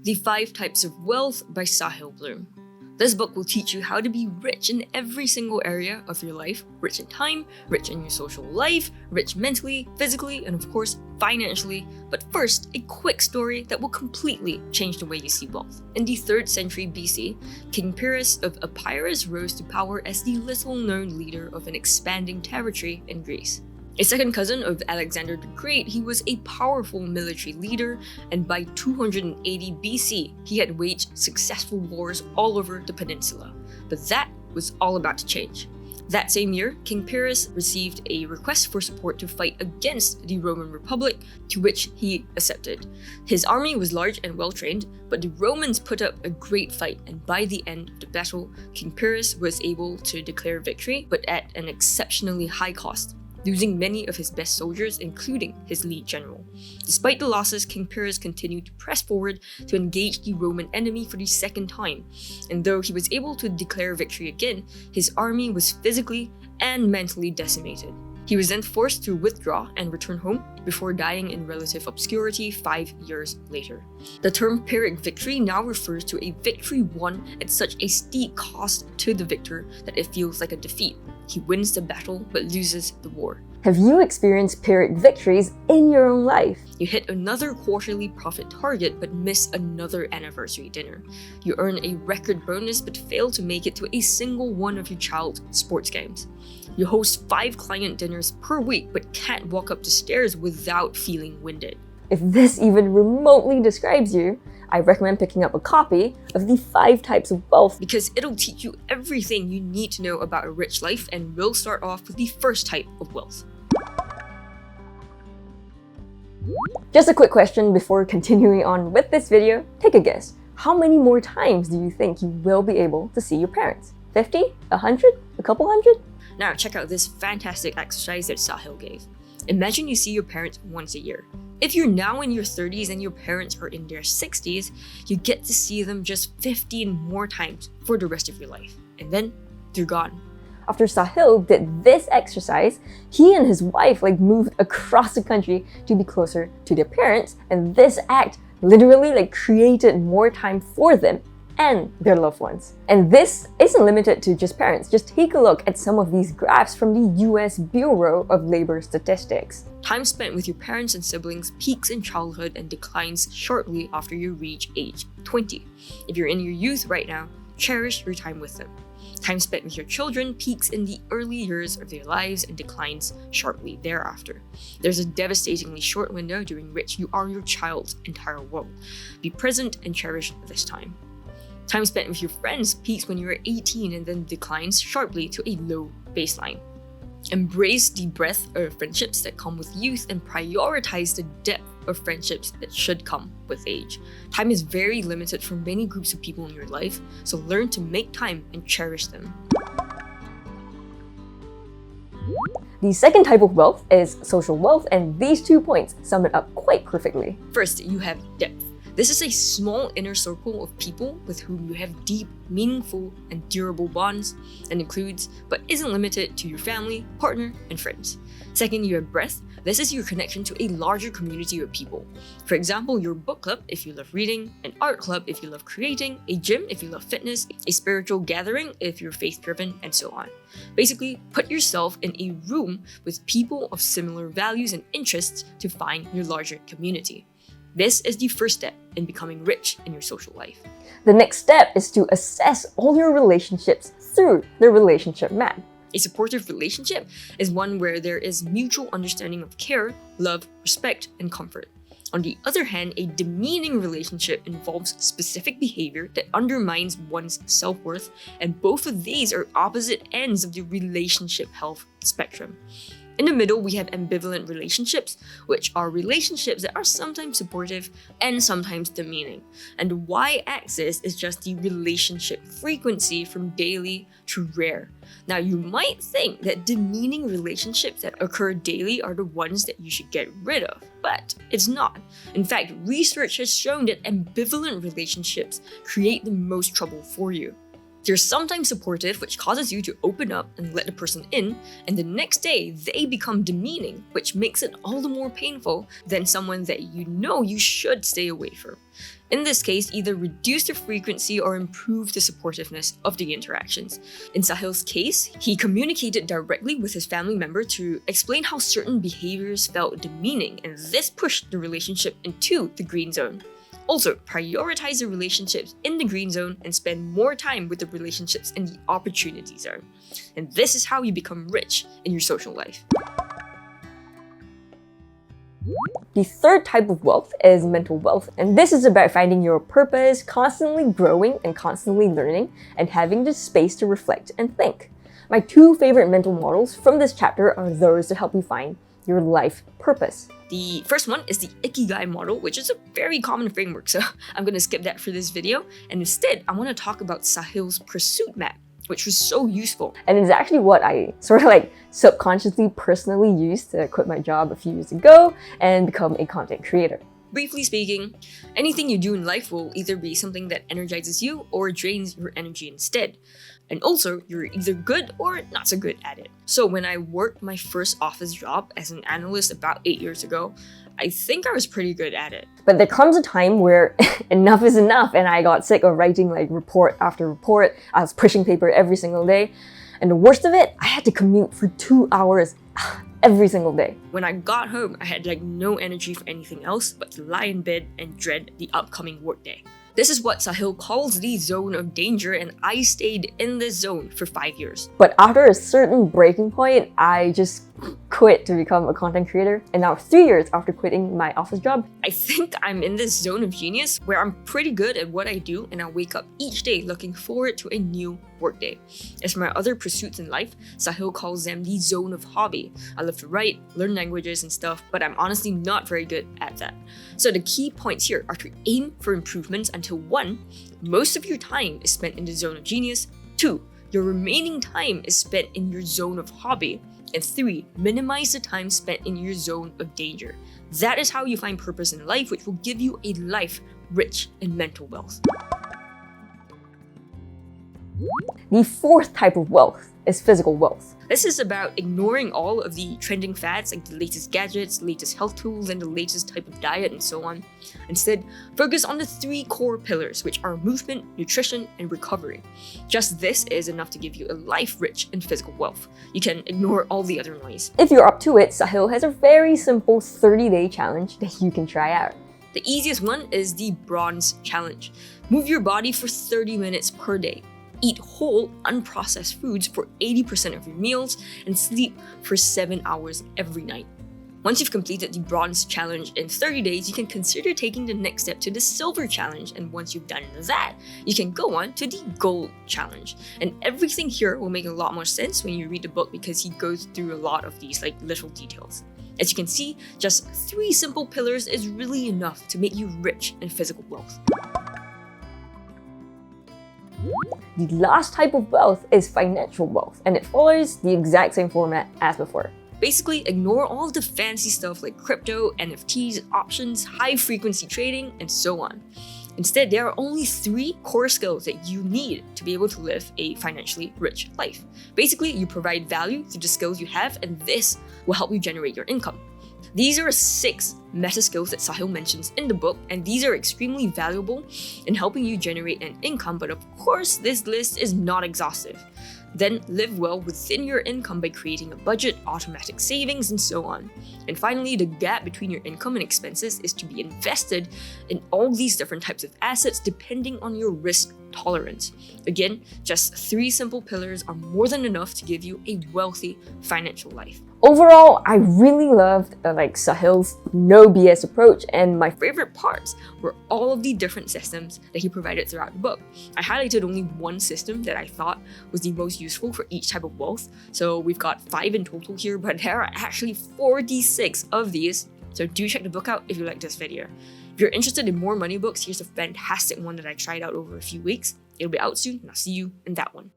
The 5 Types of Wealth by Sahil Bloom. This book will teach you how to be rich in every single area of your life. Rich in time, rich in your social life, rich mentally, physically, and of course, financially. But first, a quick story that will completely change the way you see wealth. In the 3rd century BC, King Pyrrhic of Epirus rose to power as the little-known leader of an expanding territory in Greece. A second cousin of Alexander the Great, he was a powerful military leader, and by 280 BC, he had waged successful wars all over the peninsula. But that was all about to change. That same year, King Pyrrhic received a request for support to fight against the Roman Republic, to which he accepted. His army was large and well-trained, but the Romans put up a great fight, and by the end of the battle, King Pyrrhic was able to declare victory, but at an exceptionally high cost, losing many of his best soldiers, including his lead general. Despite the losses, King Pyrrhic continued to press forward to engage the Roman enemy for the second time, and though he was able to declare victory again, his army was physically and mentally decimated. He was then forced to withdraw and return home before dying in relative obscurity 5 years later. The term Pyrrhic victory now refers to a victory won at such a steep cost to the victor that it feels like a defeat. He wins the battle but loses the war. Have you experienced Pyrrhic victories in your own life? You hit another quarterly profit target but miss another anniversary dinner. You earn a record bonus but fail to make it to a single one of your child's sports games. You host 5 client dinners per week but can't walk up the stairs without feeling winded. If this even remotely describes you, I recommend picking up a copy of The 5 Types of Wealth, because it'll teach you everything you need to know about a rich life, and we'll start off with the first type of wealth. Just a quick question before continuing on with this video. Take a guess. How many more times do you think you will be able to see your parents? 50? 100? A couple hundred? Now check out this fantastic exercise that Sahil gave. Imagine you see your parents once a year. If you're now in your 30s and your parents are in their 60s, you get to see them just 15 more times for the rest of your life. And then they're gone. After Sahil did this exercise, he and his wife moved across the country to be closer to their parents, and this act literally created more time for them and their loved ones. And this isn't limited to just parents. Just take a look at some of these graphs from the US Bureau of Labor Statistics. Time spent with your parents and siblings peaks in childhood and declines shortly after you reach age 20. If you're in your youth right now, cherish your time with them. Time spent with your children peaks in the early years of their lives and declines sharply thereafter. There's a devastatingly short window during which you are your child's entire world. Be present and cherish this time. Time spent with your friends peaks when you're 18 and then declines sharply to a low baseline. Embrace the breadth of friendships that come with youth and prioritize the depth of friendships that should come with age. Time is very limited for many groups of people in your life, so learn to make time and cherish them. The second type of wealth is social wealth, and these 2 points sum it up quite perfectly. First, you have depth. This is a small inner circle of people with whom you have deep, meaningful, and durable bonds, and includes, but isn't limited to, your family, partner, and friends. Second, you have breadth. This is your connection to a larger community of people. For example, your book club if you love reading, an art club if you love creating, a gym if you love fitness, a spiritual gathering if you're faith-driven, and so on. Basically, put yourself in a room with people of similar values and interests to find your larger community. This is the first step in becoming rich in your social life. The next step is to assess all your relationships through the relationship map. A supportive relationship is one where there is mutual understanding of care, love, respect, and comfort. On the other hand, a demeaning relationship involves specific behavior that undermines one's self-worth, and both of these are opposite ends of the relationship health spectrum. In the middle, we have ambivalent relationships, which are relationships that are sometimes supportive and sometimes demeaning. And the y-axis is just the relationship frequency from daily to rare. Now, you might think that demeaning relationships that occur daily are the ones that you should get rid of, but it's not. In fact, research has shown that ambivalent relationships create the most trouble for you. They're sometimes supportive, which causes you to open up and let the person in, and the next day they become demeaning, which makes it all the more painful than someone that you know you should stay away from. In this case, either reduce the frequency or improve the supportiveness of the interactions. In Sahil's case, he communicated directly with his family member to explain how certain behaviors felt demeaning, and this pushed the relationship into the green zone. Also, prioritize the relationships in the green zone and spend more time with the relationships in the opportunity zone. And this is how you become rich in your social life. The third type of wealth is mental wealth, and this is about finding your purpose, constantly growing and constantly learning, and having the space to reflect and think. My two favorite mental models from this chapter are those to help you find your life purpose. The first one is the Ikigai model, which is a very common framework, so I'm going to skip that for this video, and instead I want to talk about Sahil's pursuit map, which was so useful. And it's actually what I sort of like subconsciously personally used to quit my job a few years ago and become a content creator. Briefly speaking, anything you do in life will either be something that energizes you or drains your energy instead. And also, you're either good or not so good at it. So when I worked my first office job as an analyst about 8 years ago, I think I was pretty good at it. But there comes a time where enough is enough, and I got sick of writing like report after report. I was pushing paper every single day. And the worst of it, I had to commute for 2 hours every single day. When I got home, I had like no energy for anything else but to lie in bed and dread the upcoming workday. This is what Sahil calls the zone of danger, and I stayed in this zone for 5 years. But after a certain breaking point, I just quit to become a content creator. And now 3 years after quitting my office job, I think I'm in this zone of genius where I'm pretty good at what I do, and I wake up each day looking forward to a new workday. As for my other pursuits in life, Sahil calls them the zone of hobby. I love to write, learn languages and stuff, but I'm honestly not very good at that. So the key points here are to aim for improvements until 1, most of your time is spent in the zone of genius, 2, your remaining time is spent in your zone of hobby, and 3, minimize the time spent in your zone of danger. That is how you find purpose in life, which will give you a life rich in mental wealth. the fourth type of wealth is physical wealth. This is about ignoring all of the trending fads like the latest gadgets, latest health tools, and the latest type of diet and so on. Instead, focus on the 3 core pillars, which are movement, nutrition, and recovery. Just this is enough to give you a life rich in physical wealth. You can ignore all the other noise. If you're up to it, Sahil has a very simple 30-day challenge that you can try out. The easiest one is the Bronze Challenge. Move your body for 30 minutes per day. Eat whole, unprocessed foods for 80% of your meals, and sleep for 7 hours every night. Once you've completed the Bronze Challenge in 30 days, you can consider taking the next step to the Silver Challenge, and once you've done that, you can go on to the Gold Challenge. And everything here will make a lot more sense when you read the book because he goes through a lot of these little details. As you can see, just 3 simple pillars is really enough to make you rich in physical wealth. The last type of wealth is financial wealth, and it follows the exact same format as before. Basically, ignore all of the fancy stuff like crypto, NFTs, options, high-frequency trading, and so on. Instead, there are only 3 core skills that you need to be able to live a financially rich life. Basically, you provide value through the skills you have, and this will help you generate your income. These are 6 meta skills that Sahil mentions in the book, and these are extremely valuable in helping you generate an income, but of course, this list is not exhaustive. Then live well within your income by creating a budget, automatic savings, and so on. And finally, the gap between your income and expenses is to be invested in all these different types of assets depending on your risk tolerance. Again, just 3 simple pillars are more than enough to give you a wealthy financial life. Overall, I really loved Sahil's no BS approach, and my favorite parts were all of the different systems that he provided throughout the book. I highlighted only one system that I thought was the most useful for each type of wealth. So we've got 5 in total here, but there are actually 46 of these. So do check the book out if you like this video. If you're interested in more money books, here's a fantastic one that I tried out over a few weeks. It'll be out soon, and I'll see you in that one.